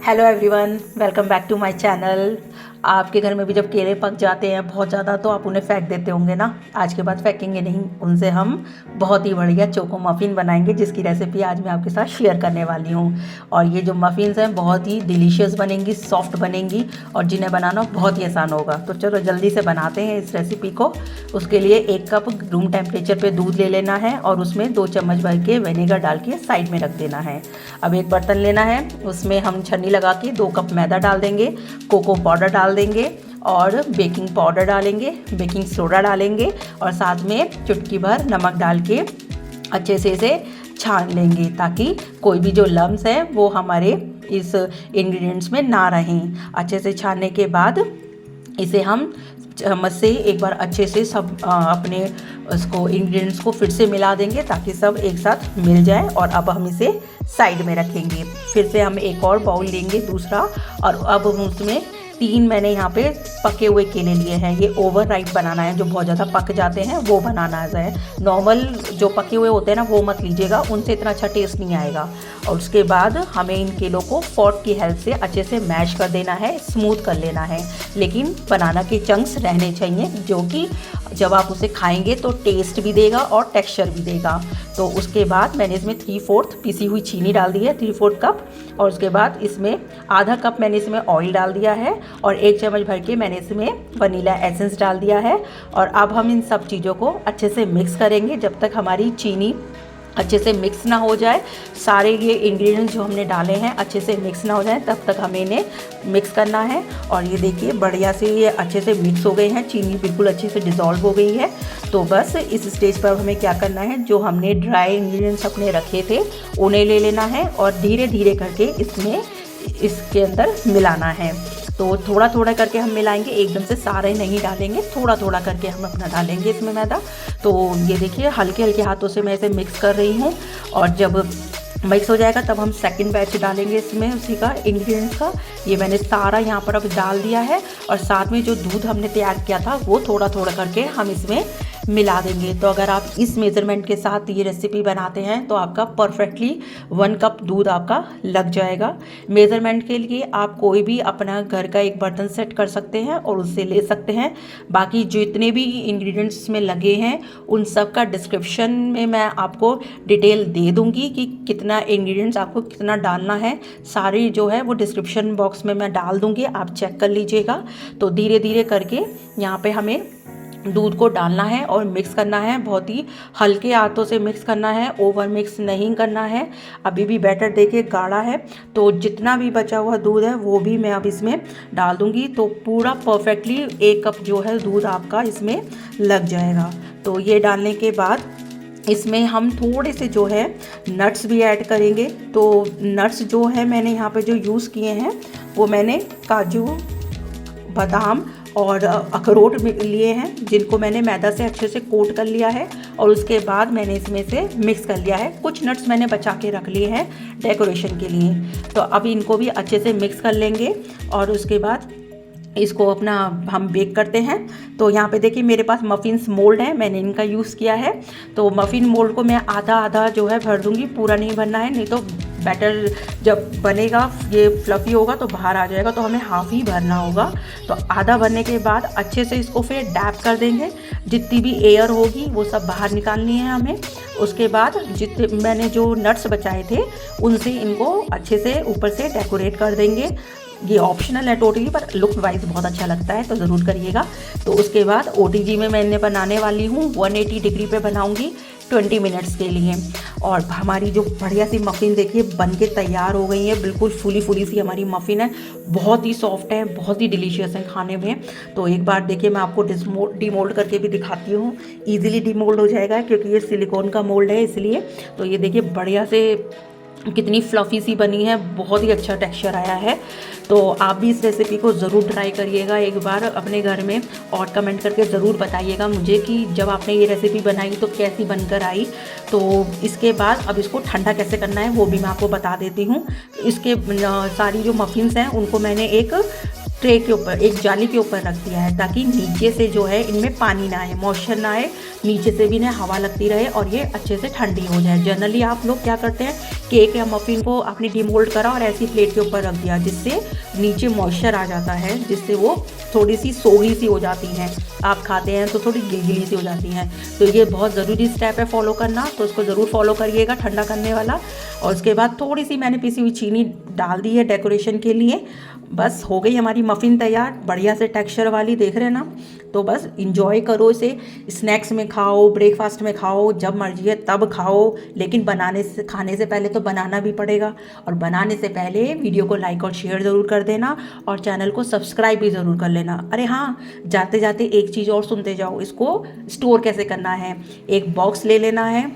Hello everyone, welcome back to my channel. आपके घर में भी जब केले पक जाते हैं बहुत ज़्यादा तो आप उन्हें फेंक देते होंगे ना। आज के बाद फेंकेंगे नहीं, उनसे हम बहुत ही बढ़िया चोको मफ़िन बनाएंगे, जिसकी रेसिपी आज मैं आपके साथ शेयर करने वाली हूँ। और ये जो मफ़िन्स हैं बहुत ही डिलीशियस बनेंगी, सॉफ्ट बनेंगी और जिन्हें बनाना बहुत ही आसान होगा। तो चलो जल्दी से बनाते हैं इस रेसिपी को। उसके लिए 1 कप रूम टेम्परेचर पर दूध ले लेना है और उसमें 2 चम्मच भर के विनेगर डाल के साइड में रख देना है। अब एक बर्तन लेना है, उसमें हम छन्नी लगा के 2 कप मैदा डाल देंगे, कोको पाउडर डाल देंगे और बेकिंग पाउडर डालेंगे, बेकिंग सोडा डालेंगे और साथ में चुटकी भर नमक डाल के अच्छे से इसे छान लेंगे, ताकि कोई भी जो लम्स है वो हमारे इस इंग्रेडिएंट्स में ना रहें। अच्छे से छानने के बाद इसे हम चम्मच से एक बार अच्छे से सब अपने उसको इंग्रेडिएंट्स को फिर से मिला देंगे, ताकि सब एक साथ मिल जाए। और अब हम इसे साइड में रखेंगे। फिर से हम एक और बाउल लेंगे दूसरा, और अब हम उसमें 3 मैंने यहाँ पे पके हुए केले लिए हैं। ये ओवर राइप बनाना है, जो बहुत ज़्यादा पक जाते हैं वो बनाना है। नॉर्मल जो पके हुए होते हैं ना वो मत लीजिएगा, उनसे इतना अच्छा टेस्ट नहीं आएगा। और उसके बाद हमें इन केलों को फोर्क की हेल्प से अच्छे से मैश कर देना है, स्मूथ कर लेना है। लेकिन बनाना के चंक्स रहने चाहिए, जो कि जब आप उसे खाएंगे तो टेस्ट भी देगा और टेक्सचर भी देगा। तो उसके बाद मैंने इसमें 3/4 पीसी हुई चीनी डाल दी है, 3/4 कप। और उसके बाद इसमें आधा कप मैंने इसमें ऑयल डाल दिया है और 1 चम्मच भर के मैंने इसमें वनीला एसेंस डाल दिया है। और अब हम इन सब चीज़ों को अच्छे से मिक्स करेंगे जब तक हमारी चीनी अच्छे से मिक्स ना हो जाए। सारे ये इंग्रेडिएंट्स जो हमने डाले हैं अच्छे से मिक्स ना हो जाए तब तक हमें इन्हें मिक्स करना है। और ये देखिए बढ़िया से ये अच्छे से मिक्स हो गए हैं, चीनी बिल्कुल अच्छे से डिज़ोल्व हो गई है। तो बस इस स्टेज पर हमें क्या करना है, जो हमने ड्राई इंग्रेडिएंट्स अपने रखे थे उन्हें ले लेना है और धीरे धीरे करके इसके अंदर मिलाना है। तो थोड़ा थोड़ा करके हम मिलाएंगे, एकदम से सारे नहीं डालेंगे, थोड़ा थोड़ा करके हम अपना डालेंगे इसमें मैदा। तो ये देखिए हल्के हल्के हाथों से मैं इसे मिक्स कर रही हूँ। और जब मिक्स हो जाएगा तब हम सेकंड बैच डालेंगे इसमें उसी का इंग्रेडिएंट्स का। ये मैंने सारा यहाँ पर अब डाल दिया है और साथ में जो दूध हमने तैयार किया था वो थोड़ा थोड़ा करके हम इसमें मिला देंगे। तो अगर आप इस मेज़रमेंट के साथ ये रेसिपी बनाते हैं तो आपका परफेक्टली 1 कप दूध आपका लग जाएगा। मेज़रमेंट के लिए आप कोई भी अपना घर का एक बर्तन सेट कर सकते हैं और उससे ले सकते हैं। बाकी जितने भी इंग्रेडिएंट्स इसमें लगे हैं उन सब का डिस्क्रिप्शन में मैं आपको डिटेल दे दूँगी कि कितना इंग्रेडिएंट्स आपको कितना डालना है। सारी जो है वो डिस्क्रिप्शन बॉक्स में मैं डाल दूँगी, आप चेक कर लीजिएगा। तो धीरे धीरे करके यहाँ पे हमें दूध को डालना है और मिक्स करना है, बहुत ही हल्के हाथों से मिक्स करना है, ओवर मिक्स नहीं करना है। अभी भी बैटर देखिए गाढ़ा है, तो जितना भी बचा हुआ दूध है वो भी मैं अब इसमें डाल दूंगी। तो पूरा परफेक्टली 1 कप जो है दूध आपका इसमें लग जाएगा। तो ये डालने के बाद इसमें हम थोड़े से जो है नट्स भी ऐड करेंगे। तो नट्स जो है मैंने यहाँ पे जो यूज़ किए हैं वो मैंने काजू, बादाम और अखरोट लिए हैं, जिनको मैंने मैदा से अच्छे से कोट कर लिया है और उसके बाद मैंने इसमें से मिक्स कर लिया है। कुछ नट्स मैंने बचा के रख लिए हैं डेकोरेशन के लिए। तो अब इनको भी अच्छे से मिक्स कर लेंगे और उसके बाद इसको अपना हम बेक करते हैं। तो यहाँ पे देखिए मेरे पास मफ़िन्स मोल्ड है, मैंने इनका यूज़ किया है। तो मफ़िन मोल्ड को मैं आधा आधा जो है भर दूँगी, पूरा नहीं भरना है, नहीं तो बैटर जब बनेगा ये फ्लफ़ी होगा तो बाहर आ जाएगा। तो हमें हाफ़ ही भरना होगा। तो आधा भरने के बाद अच्छे से इसको फिर डैप कर देंगे, जितनी भी एयर होगी वो सब बाहर निकालनी है हमें। उसके बाद जितने मैंने जो नट्स बचाए थे उनसे इनको अच्छे से ऊपर से डेकोरेट कर देंगे। ये ऑप्शनल है टोटली, पर लुक वाइज बहुत अच्छा लगता है तो ज़रूर करिएगा। तो उसके बाद OTG में मैंने बनाने वाली हूँ, 180 डिग्री पे बनाऊँगी 20 मिनट्स के लिए। और हमारी जो बढ़िया सी मफ़िन देखिए बन के तैयार हो गई है, बिल्कुल फूली फूली सी हमारी मफ़िन है, बहुत ही सॉफ्ट है, बहुत ही डिलीशियस है खाने में। तो एक बार देखिए मैं आपको डीमोल्ड करके भी दिखाती हूँ। ईजिली डीमोल्ड हो जाएगा क्योंकि ये सिलिकॉन का मोल्ड है इसलिए। तो ये देखिए बढ़िया से कितनी फ्लफ़ी सी बनी है, बहुत ही अच्छा टेक्सचर आया है। तो आप भी इस रेसिपी को ज़रूर ट्राई करिएगा एक बार अपने घर में और कमेंट करके ज़रूर बताइएगा मुझे कि जब आपने ये रेसिपी बनाई तो कैसी बनकर आई। तो इसके बाद अब इसको ठंडा कैसे करना है वो भी मैं आपको बता देती हूँ। इसके सारी जो मफ़िन्स हैं उनको मैंने एक ट्रे के ऊपर, एक जाली के ऊपर रख दिया है, ताकि नीचे से जो है इनमें पानी ना आए, मॉइस्चर ना आए, नीचे से भी इन्हें हवा लगती रहे और ये अच्छे से ठंडी हो जाए। जनरली आप लोग क्या करते हैं, केक या मफ़िन को आपने डिमोल्ड करा और ऐसी प्लेट के ऊपर रख दिया, जिससे नीचे मॉइस्चर आ जाता है, जिससे वो थोड़ी सी सोगी सी हो जाती हैं। आप खाते हैं तो थोड़ी गिलगिली सी हो जाती हैं। तो ये बहुत ज़रूरी स्टेप है फॉलो करना, तो उसको ज़रूर फॉलो करिएगा ठंडा करने वाला। और उसके बाद थोड़ी सी मैंने पिसी हुई चीनी डाल दी है डेकोरेशन के लिए। बस हो गई हमारी मफ़िन तैयार, बढ़िया से टेक्सचर वाली, देख रहे हैं ना। तो बस इंजॉय करो इसे, स्नैक्स में खाओ, ब्रेकफास्ट में खाओ, जब मर्जी है तब खाओ। लेकिन खाने से पहले तो बनाना भी पड़ेगा, और बनाने से पहले वीडियो को लाइक और शेयर ज़रूर कर देना, और चैनल को सब्सक्राइब भी ज़रूर कर लेना। अरे हाँ, जाते जाते एक चीज़ और सुनते जाओ, इसको स्टोर कैसे करना है। एक बॉक्स ले लेना है,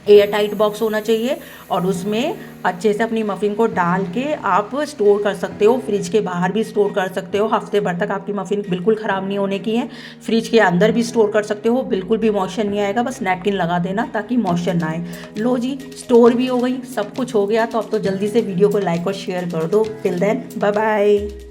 एयर टाइट बॉक्स होना चाहिए, और उसमें अच्छे से अपनी मफ़िन को डाल के आप स्टोर कर सकते हो। फ्रिज के बाहर भी स्टोर कर सकते हो, हफ्ते भर तक आपकी मफ़िन बिल्कुल ख़राब नहीं होने की है। फ्रिज के अंदर भी स्टोर कर सकते हो, बिल्कुल भी मॉइस्चर नहीं आएगा, बस नैपकिन लगा देना ताकि मॉइस्चर ना आए। लो जी, स्टोर भी हो गई, सब कुछ हो गया। तो अब तो जल्दी से वीडियो को लाइक और शेयर कर दो। Till then, bye bye.